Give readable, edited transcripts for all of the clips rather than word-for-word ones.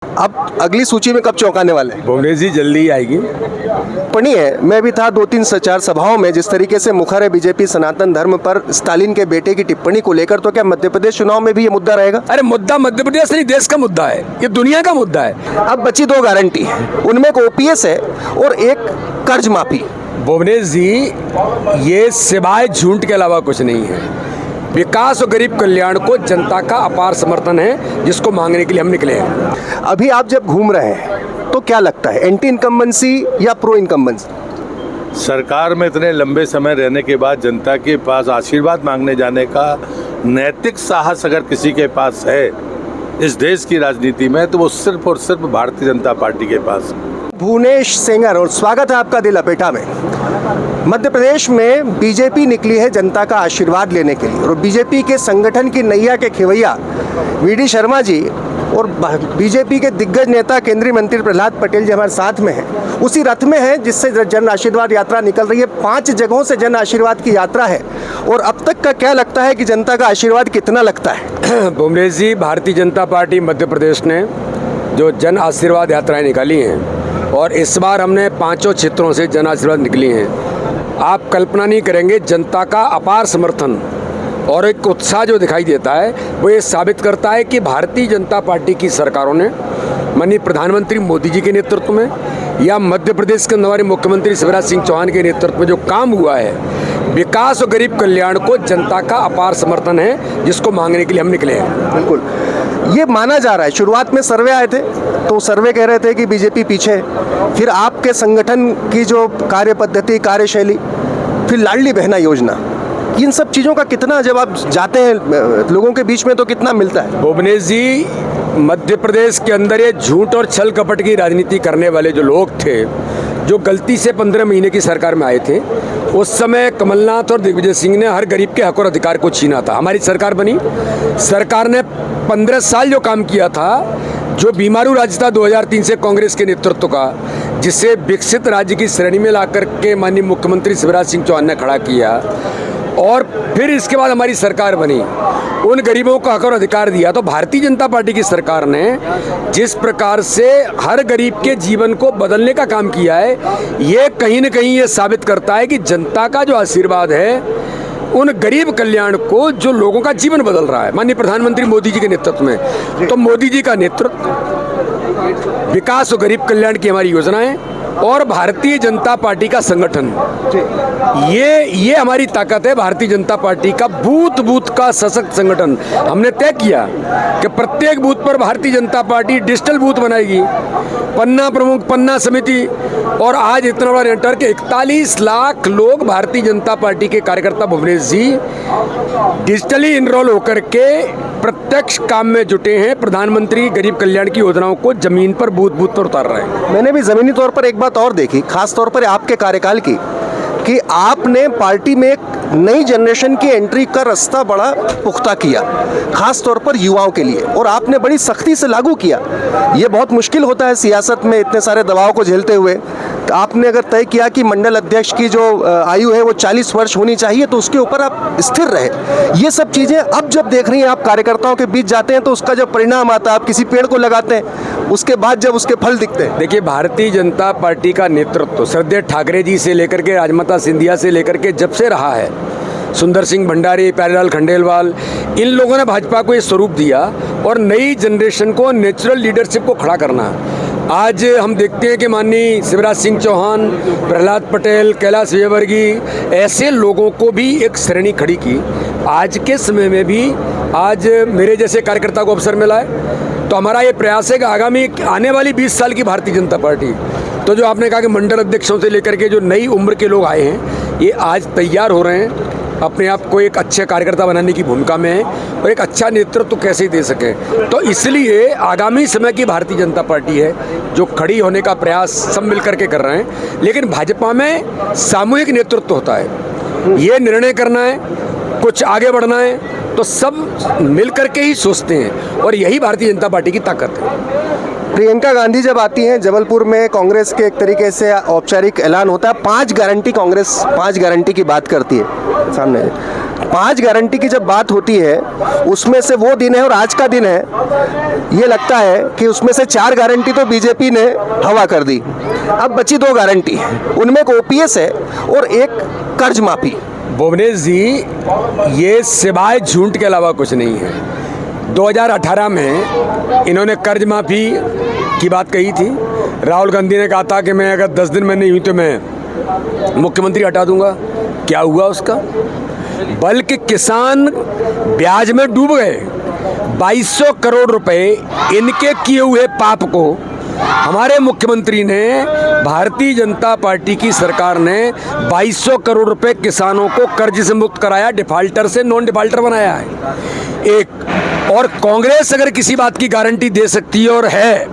अब अगली सूची में कब चौंकाने वाले हैं? भुवनेश जी जल्दी ही आएगी। पढ़ी है, मैं भी था 2-3 4 सभाओं में। जिस तरीके से मुखर है बीजेपी सनातन धर्म पर स्टालिन के बेटे की टिप्पणी को लेकर, तो क्या मध्य प्रदेश चुनाव में भी ये मुद्दा रहेगा? अरे मुद्दा मध्य प्रदेश नहीं, देश का मुद्दा है, ये दुनिया का मुद्दा है। अब बची 2 गारंटी, उनमें एक ओपीएस है और एक कर्ज माफी। भुवनेश जी, ये सिवाय झूठ के अलावा कुछ नहीं है। विकास और गरीब कल्याण को जनता का अपार समर्थन है, जिसको मांगने के लिए हम निकले हैं। अभी आप जब घूम रहे हैं तो क्या लगता है, एंटी इनकम्बेंसी या प्रो इनकम्बेंसी? सरकार में इतने लंबे समय रहने के बाद जनता के पास आशीर्वाद मांगने जाने का नैतिक साहस अगर किसी के पास है इस देश की राजनीति में, तो वो सिर्फ और सिर्फ भारतीय जनता पार्टी के पास है। भुवनेश सेंगर, और स्वागत है आपका दिल लपेटा में। मध्य प्रदेश में बीजेपी निकली है जनता का आशीर्वाद लेने के लिए, और बीजेपी के संगठन की नैया के खेवैया वीडी शर्मा जी और बीजेपी के दिग्गज नेता केंद्रीय मंत्री प्रहलाद पटेल जी हमारे साथ में हैं। उसी रथ में है जिससे जन आशीर्वाद यात्रा निकल रही है। 5 जगहों से जन आशीर्वाद की यात्रा है, और अब तक का क्या लगता है कि जनता का आशीर्वाद कितना लगता है? भुवनेश जी, भारतीय जनता पार्टी मध्य प्रदेश ने जो जन आशीर्वाद यात्राएं निकाली हैं, और इस बार हमने 5 क्षेत्रों से जन आशीर्वाद निकली हैं। आप कल्पना नहीं करेंगे, जनता का अपार समर्थन और एक उत्साह जो दिखाई देता है, वो ये साबित करता है कि भारतीय जनता पार्टी की सरकारों ने माननीय प्रधानमंत्री मोदी जी के नेतृत्व में या मध्य प्रदेश के हमारे मुख्यमंत्री शिवराज सिंह चौहान के नेतृत्व में जो काम हुआ है, विकास और गरीब कल्याण को जनता का अपार समर्थन है, जिसको मांगने के लिए हम निकले हैं। बिल्कुल, ये माना जा रहा है। शुरुआत में सर्वे आए थे तो सर्वे कह रहे थे कि बीजेपी पीछे है, फिर आपके संगठन की जो कार्य पद्धति, कार्यशैली, फिर लाडली बहना योजना, इन सब चीज़ों का कितना, जब आप जाते हैं लोगों के बीच में, तो कितना मिलता है? भुवनेश जी, मध्य प्रदेश के अंदर ये झूठ और छल कपट की राजनीति करने वाले जो लोग थे, जो गलती से 15 महीने की सरकार में आए थे, उस समय कमलनाथ और दिग्विजय सिंह ने हर गरीब के हक और अधिकार को छीना था। हमारी सरकार बनी, सरकार ने 15 साल जो काम किया था, जो बीमारू राज्य था 2003 से कांग्रेस के नेतृत्व का, जिसे विकसित राज्य की श्रेणी में ला करके माननीय मुख्यमंत्री शिवराज सिंह चौहान ने खड़ा किया, और फिर इसके बाद हमारी सरकार बनी, उन गरीबों को हक और अधिकार दिया। तो भारतीय जनता पार्टी की सरकार ने जिस प्रकार से हर गरीब के जीवन को बदलने का काम किया है, ये कहीं न कहीं ये साबित करता है कि जनता का जो आशीर्वाद है, उन गरीब कल्याण को, जो लोगों का जीवन बदल रहा है माननीय प्रधानमंत्री मोदी जी के नेतृत्व में। तो मोदी जी का नेतृत्व, विकास और गरीब कल्याण की हमारी योजनाएं, और भारतीय जनता पार्टी का संगठन, ये हमारी ताकत है। भारतीय जनता पार्टी का बूथ बूथ का सशक्त संगठन। हमने तय किया कि प्रत्येक बूथ पर Bharatiya Janata party digital booth बनाएगी, पन्ना प्रमुख, पन्ना समिति, और आज इतना बड़ा नेटवर्क 41 लाख लोग भारतीय जनता पार्टी के कार्यकर्ता भुवनेश जी डिजिटली इनरोल होकर के प्रत्यक्ष काम में जुटे हैं। प्रधानमंत्री गरीब कल्याण की योजनाओं को जमीन पर बूथ बूथ पर उतार रहे हैं। मैंने भी जमीनी तौर पर एक बात और देखी, खास तौर पर आपके कार्यकाल की, कि आपने पार्टी में एक नई जनरेशन की एंट्री का रास्ता बड़ा पुख्ता किया, खास तौर पर युवाओं के लिए, और आपने बड़ी सख्ती से लागू किया। ये बहुत मुश्किल होता है सियासत में इतने सारे दबाव को झेलते हुए। आपने अगर तय किया कि मंडल अध्यक्ष की जो आयु है वो 40 वर्ष होनी चाहिए, तो उसके ऊपर आप स्थिर रहे। ये सब चीज़ें अब जब देख रही हैं, आप कार्यकर्ताओं के बीच जाते हैं, तो उसका जब परिणाम आता है, आप किसी पेड़ को लगाते हैं, उसके बाद जब उसके फल दिखते हैं। देखिए, भारतीय जनता पार्टी का नेतृत्व श्रद्धेय ठाकरे जी से लेकर के राजमाता सिंधिया से लेकर के जब से रहा है, सुंदर सिंह भंडारी, प्यारेलाल खंडेलवाल, इन लोगों ने भाजपा को ये स्वरूप दिया, और नई जनरेशन को, नेचुरल लीडरशिप को खड़ा करना। आज हम देखते हैं कि माननीय शिवराज सिंह चौहान, प्रहलाद पटेल, कैलाश विजयवर्गीय, ऐसे लोगों को भी एक श्रेणी खड़ी की। आज के समय में भी आज मेरे जैसे कार्यकर्ता को अवसर मिला है, तो हमारा ये प्रयास है कि आगामी आने वाली 20 साल की भारतीय जनता पार्टी, तो जो आपने कहा कि मंडल अध्यक्षों से लेकर के जो नई उम्र के लोग आए हैं, ये आज तैयार हो रहे हैं, अपने आप को एक अच्छे कार्यकर्ता बनाने की भूमिका में है, और एक अच्छा नेतृत्व कैसे दे सके। तो इसलिए आगामी समय की भारतीय जनता पार्टी है जो खड़ी होने का प्रयास सब मिल करके कर रहे हैं। लेकिन भाजपा में सामूहिक नेतृत्व होता है, ये निर्णय करना है, कुछ आगे बढ़ना है, तो सब मिल करके ही सोचते हैं, और यही भारतीय जनता पार्टी की ताकत है। प्रियंका गांधी जब आती हैं जबलपुर में, कांग्रेस के एक तरीके से औपचारिक ऐलान होता है, 5 गारंटी, कांग्रेस 5 गारंटी की बात करती है सामने। 5 गारंटी की जब बात होती है उसमें से वो दिन है और आज का दिन है, ये लगता है कि उसमें से 4 गारंटी तो बीजेपी ने हवा कर दी। अब बची 2 गारंटी, उनमें एक ओपीएस है और एक कर्ज माफी। भुवनेश जी, ये सिवाय झूठ के अलावा कुछ नहीं है। 2018 में इन्होंने कर्ज माफी की बात कही थी। राहुल गांधी ने कहा था कि मैं अगर 10 दिन में नहीं हुई तो मैं मुख्यमंत्री हटा दूंगा। क्या हुआ उसका? बल्कि किसान ब्याज में डूब गए। 2200 करोड़ रुपए इनके किए हुए पाप को हमारे मुख्यमंत्री ने, भारतीय जनता पार्टी की सरकार ने 2200 करोड़ रुपए किसानों को कर्ज से मुक्त कराया, डिफाल्टर से नॉन डिफाल्टर बनाया है। एक और कांग्रेस अगर किसी बात की गारंटी दे सकती है और है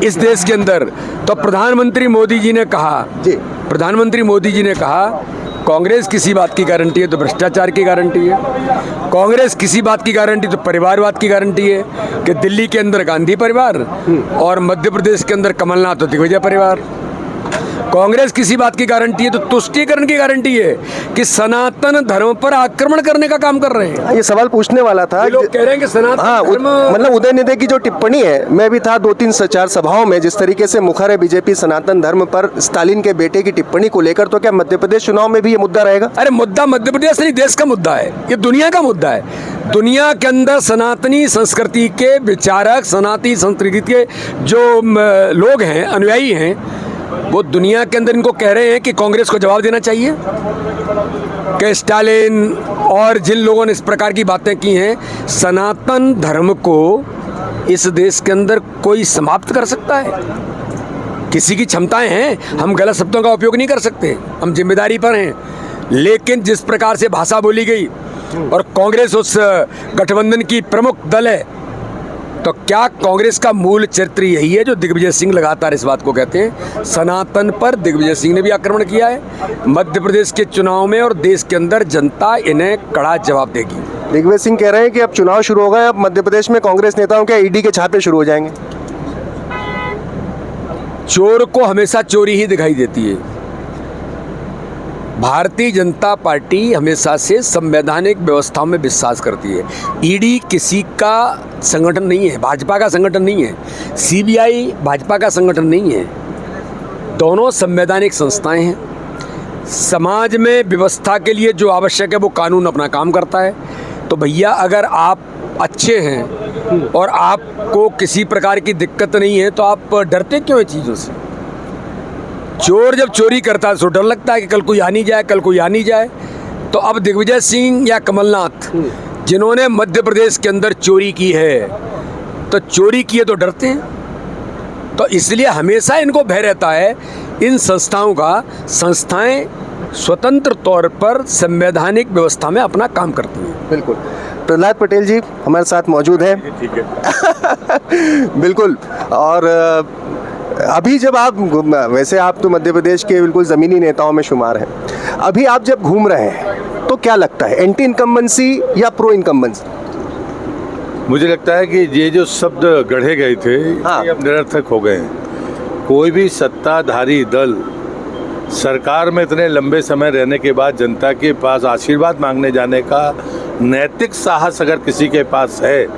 इस देश के अंदर, तो प्रधानमंत्री मोदी जी ने कहा कांग्रेस किसी बात की गारंटी है तो भ्रष्टाचार की गारंटी है। कांग्रेस किसी बात की गारंटी तो परिवारवाद की गारंटी है कि दिल्ली के अंदर गांधी परिवार और मध्य प्रदेश के अंदर कमलनाथ और दिग्विजय परिवार। कांग्रेस किसी बात की गारंटी है तो तुष्टीकरण की गारंटी है कि सनातन धर्म पर आक्रमण करने का काम कर रहे हैं। ये सवाल पूछने वाला था। लोग कह रहे हैं कि सनातन धर्म, मतलब उदयनिधि की जो टिप्पणी है, मैं भी था 2-3-4 सभाओं में, जिस तरीके से मुखर है बीजेपी सनातन धर्म पर स्टालिन के बेटे की टिप्पणी को लेकर, तो क्या मध्य प्रदेश चुनाव में भी ये मुद्दा रहेगा? अरे मुद्दा मध्य प्रदेश नहीं, देश का मुद्दा है, ये दुनिया का मुद्दा है। दुनिया के अंदर सनातनी संस्कृति के विचारक, सनातनी संस्कृति के जो लोग हैं, अनुयायी हैं, वो दुनिया के अंदर इनको कह रहे हैं कि कांग्रेस को जवाब देना चाहिए कि स्टालिन और जिन लोगों ने इस प्रकार की बातें की हैं, सनातन धर्म को इस देश के अंदर कोई समाप्त कर सकता है? किसी की क्षमताएं हैं, हम गलत शब्दों का उपयोग नहीं कर सकते, हम जिम्मेदारी पर हैं। लेकिन जिस प्रकार से भाषा बोली गई और कांग्रेस उस गठबंधन की प्रमुख दल है, तो क्या कांग्रेस का मूल चरित्र यही है जो दिग्विजय सिंह लगातार इस बात को कहते हैं? सनातन पर दिग्विजय सिंह ने भी आक्रमण किया है मध्य प्रदेश के चुनाव में, और देश के अंदर जनता इन्हें कड़ा जवाब देगी। दिग्विजय सिंह कह रहे हैं कि अब चुनाव शुरू हो गए, अब मध्य प्रदेश में कांग्रेस नेताओं के ईडी के छापे शुरू हो जाएंगे। चोर को हमेशा चोरी ही दिखाई देती है। भारतीय जनता पार्टी हमेशा से संवैधानिक व्यवस्थाओं में विश्वास करती है। ईडी किसी का संगठन नहीं है, भाजपा का संगठन नहीं है, सीबीआई भाजपा का संगठन नहीं है। दोनों संवैधानिक संस्थाएं हैं। समाज में व्यवस्था के लिए जो आवश्यक है वो कानून अपना काम करता है। तो भैया, अगर आप अच्छे हैं और आपको किसी प्रकार की दिक्कत नहीं है तो आप डरते क्यों है चीज़ों से? चोर जब चोरी करता है तो डर लगता है कि कल कोई आ नहीं जाए, कल कोई आ नहीं जाए। तो अब दिग्विजय सिंह या कमलनाथ जिन्होंने मध्य प्रदेश के अंदर चोरी की है, तो चोरी की है तो डरते हैं। तो इसलिए हमेशा इनको भय रहता है इन संस्थाओं का। संस्थाएं स्वतंत्र तौर पर संवैधानिक व्यवस्था में अपना काम करती हैं। बिल्कुल। प्रहलाद पटेल जी हमारे साथ मौजूद हैं। ठीक है। बिल्कुल। और अभी जब आप, वैसे आप तो मध्य प्रदेश के बिल्कुल ज़मीनी नेताओं में शुमार हैं, अभी आप जब घूम रहे हैं तो क्या लगता है, एंटी इनकम्बेंसी या प्रो इनकम्बेंसी? मुझे लगता है कि ये जो शब्द गढ़े गए थे, हाँ। ये अब निरर्थक हो गए हैं। कोई भी सत्ताधारी दल सरकार में इतने लंबे समय रहने के बाद जनता के पास आशीर्वाद मांगने जाने का नैतिक साहस अगर किसी के पास है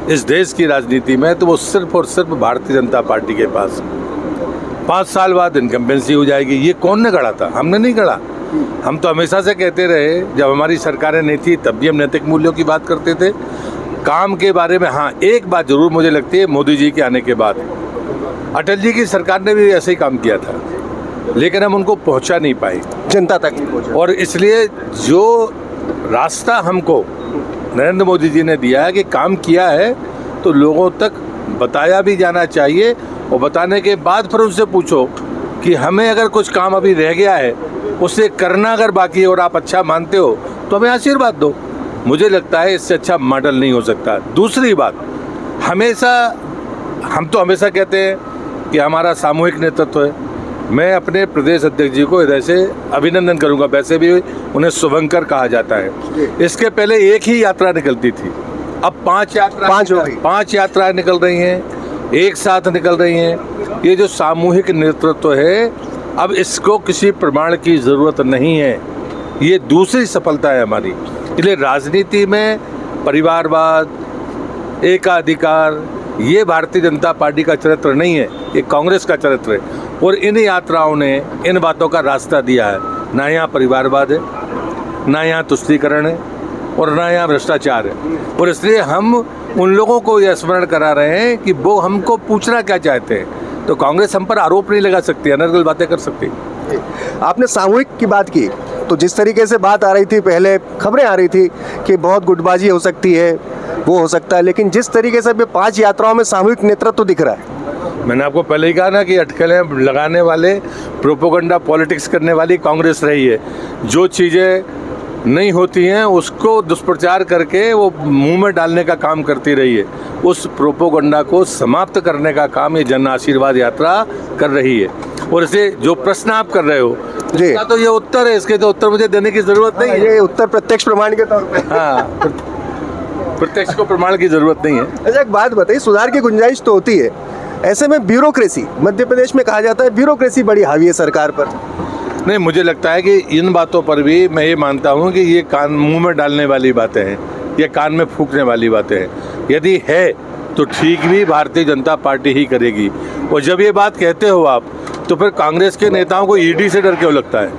इस देश की राजनीति में, तो वो सिर्फ और सिर्फ भारतीय जनता पार्टी के पास। 5 साल बाद इनकम्बेंसी हो जाएगी। ये कौन ने गढ़ा था? हमने नहीं गढ़ा। हम तो हमेशा से कहते रहे, जब हमारी सरकारें नहीं थी तब भी हम नैतिक मूल्यों की बात करते थे। काम के बारे में हाँ, एक बात जरूर मुझे लगती है, मोदी जी के आने के बाद अटल जी की सरकार ने भी ऐसे ही काम किया था, लेकिन हम उनको पहुंचा नहीं पाए, जनता तक नहीं पहुंचा। और इसलिए जो रास्ता हमको नरेंद्र मोदी जी ने दिया है कि काम किया है तो लोगों तक बताया भी जाना चाहिए, और बताने के बाद फिर उनसे पूछो कि हमें अगर कुछ काम अभी रह गया है उसे करना अगर बाकी है और आप अच्छा मानते हो तो हमें आशीर्वाद दो। मुझे लगता है इससे अच्छा मॉडल नहीं हो सकता। दूसरी बात, हम तो हमेशा कहते हैं कि हमारा सामूहिक नेतृत्व है। मैं अपने प्रदेश अध्यक्ष जी को हृदय से अभिनंदन करूंगा। वैसे भी उन्हें शुभंकर कहा जाता है। इसके पहले एक ही यात्रा निकलती थी, अब 5 यात्राएं निकल रही हैं, एक साथ निकल रही हैं। ये जो सामूहिक नेतृत्व है, अब इसको किसी प्रमाण की ज़रूरत नहीं है। ये दूसरी सफलता है हमारी। इसलिए राजनीति में परिवारवाद, एकाधिकार, ये भारतीय जनता पार्टी का चरित्र नहीं है, ये कांग्रेस का चरित्र है। और इन यात्राओं ने इन बातों का रास्ता दिया है। ना यहाँ परिवारवाद है, ना यहाँ तुष्टीकरण है, और ना यहाँ भ्रष्टाचार है। और इसलिए हम उन लोगों को यह स्मरण करा रहे हैं कि वो हमको पूछना क्या चाहते हैं। तो कांग्रेस हम पर आरोप नहीं लगा सकती, अनर्गल बातें कर सकती। आपने सामूहिक की बात की, तो जिस तरीके से बात आ रही थी, पहले खबरें आ रही थी कि बहुत गुटबाजी हो सकती है, वो हो सकता है, लेकिन जिस तरीके से 5 यात्राओं में सामूहिक नेतृत्व दिख रहा है। मैंने आपको पहले ही कहा ना कि अटकलें लगाने वाले, प्रोपोगंडा पॉलिटिक्स करने वाली कांग्रेस रही है। जो चीज़ें नहीं होती हैं उसको दुष्प्रचार करके वो मुंह में डालने का काम करती रही है। उस प्रोपोगंडा को समाप्त करने का काम ये जन आशीर्वाद यात्रा कर रही है। और इसे जो प्रश्न आप कर रहे हो जी, इसका तो ये उत्तर है, इसके तो उत्तर मुझे देने की जरूरत नहीं है। ये उत्तर प्रत्यक्ष प्रमाण के तौर पे। हाँ, प्रत्यक्ष को प्रमाण की जरूरत नहीं है। अच्छा, एक बात बताइए, सुधार की गुंजाइश तो होती है, ऐसे में ब्यूरोक्रेसी, मध्य प्रदेश में कहा जाता है ब्यूरोक्रेसी बड़ी हावी है सरकार पर। नहीं, मुझे लगता है कि इन बातों पर भी मैं ये मानता हूँ कि ये कान मुंह में डालने वाली बातें हैं, ये कान में फूंकने वाली बातें हैं। यदि है तो ठीक भी भारतीय जनता पार्टी ही करेगी। और जब ये बात कहते हो आप, तो फिर कांग्रेस के नेताओं को ईडी से डर क्यों लगता है?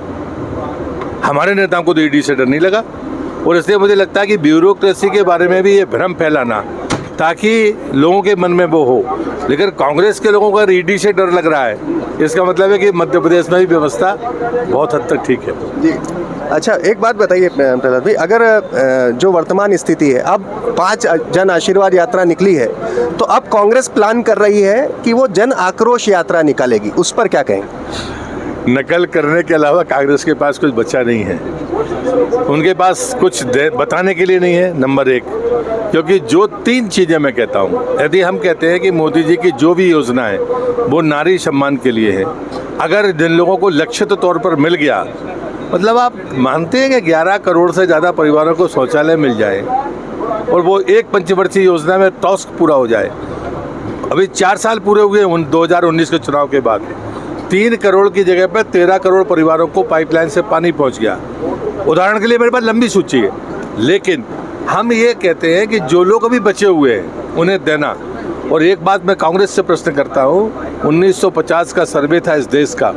हमारे नेताओं को तो ईडी से डर नहीं लगा। और इसलिए मुझे लगता है कि ब्यूरोक्रेसी के बारे में भी ये भ्रम फैलाना, ताकि लोगों के मन में वो हो। लेकिन कांग्रेस के लोगों को ईडी से डर लग रहा है, इसका मतलब है कि मध्य प्रदेश में भी व्यवस्था बहुत हद तक ठीक है। जी, अच्छा, एक बात बताइए प्रहलाद भाई, अगर जो वर्तमान स्थिति है, अब 5 जन आशीर्वाद यात्रा निकली है, तो अब कांग्रेस प्लान कर रही है कि वो जन आक्रोश यात्रा निकालेगी, उस पर क्या कहें? नकल करने के अलावा कांग्रेस के पास कुछ बचा नहीं है। उनके पास कुछ बताने के लिए नहीं है, नंबर 1। क्योंकि जो 3 चीज़ें मैं कहता हूँ, यदि हम कहते हैं कि मोदी जी की जो भी योजना है वो नारी सम्मान के लिए है, अगर जिन लोगों को लक्षित तौर पर मिल गया, मतलब आप मानते हैं कि 11 करोड़ से ज़्यादा परिवारों को शौचालय मिल जाए और वो एक पंचवर्षीय योजना में टास्क पूरा हो जाए। अभी 4 साल पूरे हुए 2019 के चुनाव के बाद, 3 करोड़ की जगह पर 13 करोड़ परिवारों को पाइपलाइन से पानी पहुंच गया। उदाहरण के लिए मेरे पास लंबी सूची है, लेकिन हम ये कहते हैं कि जो लोग अभी बचे हुए हैं उन्हें देना। और एक बात मैं कांग्रेस से प्रश्न करता हूँ, 1950 का सर्वे था इस देश का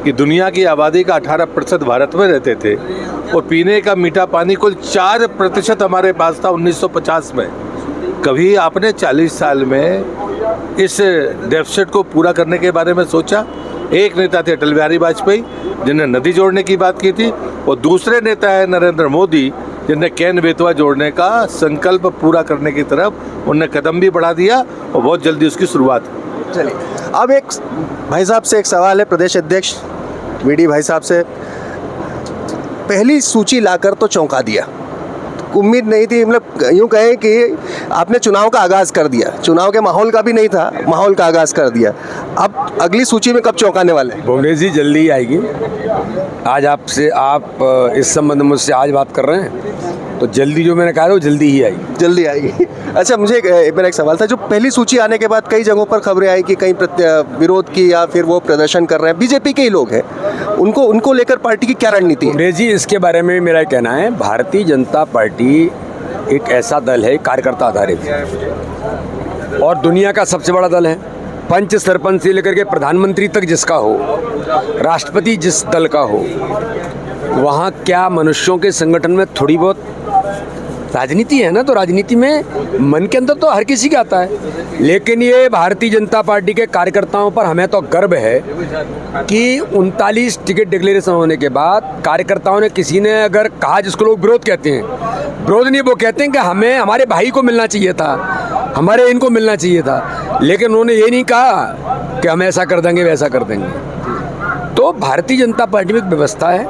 कि दुनिया की आबादी का 18% भारत में रहते थे और पीने का मीठा पानी कुल 4% हमारे पास था 1950 में। कभी आपने 40 साल में इस डेफिसिट को पूरा करने के बारे में सोचा? एक नेता थे अटल बिहारी वाजपेयी, जिन्हें नदी जोड़ने की बात की थी, और दूसरे नेता है नरेंद्र मोदी, जिनने कैन बेतवा जोड़ने का संकल्प पूरा करने की तरफ उन्हें कदम भी बढ़ा दिया और बहुत जल्दी उसकी शुरुआत। चलिए, अब एक भाई साहब से एक सवाल है, प्रदेश अध्यक्ष वीडी भाई साहब से। पहली सूची लाकर तो चौंका दिया, उम्मीद नहीं थी, मतलब यूँ कहें कि आपने चुनाव का आगाज़ कर दिया, चुनाव के माहौल का भी नहीं था, माहौल का आगाज़ कर दिया। अब अगली सूची में कब चौंकाने वाले हैं? भुवनेश जी जल्दी ही आएगी। आज आपसे आप इस संबंध में मुझसे आज बात कर रहे हैं, तो जल्दी जो मैंने कहा था वो जल्दी ही आएगी। जल्दी आएगी। अच्छा, मुझे मेरा एक सवाल था, जो पहली सूची आने के बाद कई जगहों पर खबरें आई कि कहीं विरोध की या फिर वो प्रदर्शन कर रहे हैं, बीजेपी के ही लोग हैं, उनको लेकर पार्टी की क्या रणनीति है? भुवनेश जी, इसके बारे में मेरा कहना है, भारतीय जनता पार्टी एक ऐसा दल है, कार्यकर्ता आधारित है, और दुनिया का सबसे बड़ा दल है। पंच सरपंच से लेकर के प्रधानमंत्री तक जिसका हो, राष्ट्रपति जिस दल का हो, वहाँ क्या मनुष्यों के संगठन में थोड़ी बहुत राजनीति है ना? तो राजनीति में मन के अंदर तो हर किसी का आता है, लेकिन ये भारतीय जनता पार्टी के कार्यकर्ताओं पर हमें तो गर्व है कि 39 टिकट डिक्लेरेशन होने के बाद कार्यकर्ताओं ने, किसी ने अगर कहा, जिसको लोग विरोध कहते हैं, विरोध नहीं, वो कहते हैं कि हमें हमारे भाई को मिलना चाहिए था, हमारे इनको मिलना चाहिए था, लेकिन उन्होंने ये नहीं कहा कि हम ऐसा कर देंगे वैसा कर देंगे। तो भारतीय जनता पार्टी में एक व्यवस्था है,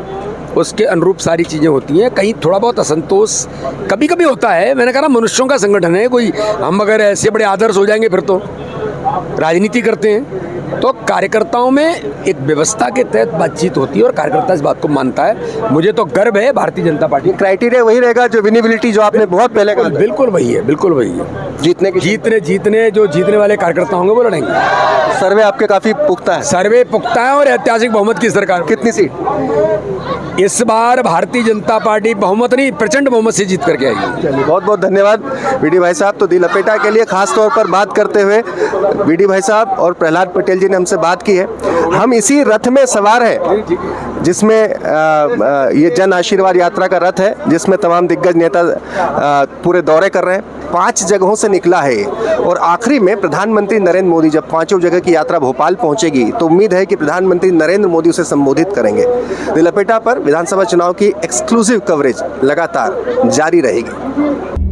उसके अनुरूप सारी चीज़ें होती हैं। कहीं थोड़ा बहुत असंतोष कभी कभी होता है, मैंने कहा ना, मनुष्यों का संगठन है, कोई हम अगर ऐसे बड़े आदर्श हो जाएंगे फिर तो राजनीति करते हैं। तो कार्यकर्ताओं में एक व्यवस्था के तहत बातचीत होती है और कार्यकर्ता इस बात को मानता है। मुझे तो गर्व है भारतीय जनता पार्टी। क्राइटेरिया वही रहेगा जो विनेबिलिटी, जो आपने बहुत पहले कहा। बिल्कुल वही है, बिल्कुल वही है। जीतने जो जीतने वाले कार्यकर्ता होंगे वो लड़ेंगे। सर्वे आपके काफी पुख्ता है। सर्वे पुख्ता है और ऐतिहासिक बहुमत की सरकार। कितनी सीट? इस बार भारतीय जनता पार्टी बहुमत नहीं, प्रचंड बहुमत से जीत करके आएगी। चलिए, बहुत बहुत धन्यवाद बीडी भाई साहब। तो दिल लपेटा के लिए खास तौर पर बात करते हुए बीडी भाई साहब और प्रहलाद पटेल जी ने हमसे बात की है। हम इसी रथ में सवार हैं जिसमें ये जन आशीर्वाद यात्रा का रथ है, जिसमें तमाम दिग्गज नेता पूरे दौरे कर रहे हैं। 5 जगहों से निकला है और आखिरी में प्रधानमंत्री नरेंद्र मोदी जब 5 जगह की यात्रा भोपाल पहुंचेगी तो उम्मीद है कि प्रधानमंत्री नरेंद्र मोदी उसे संबोधित करेंगे। दिल लपेटा पर विधानसभा चुनाव की एक्सक्लूसिव कवरेज लगातार जारी रहेगी।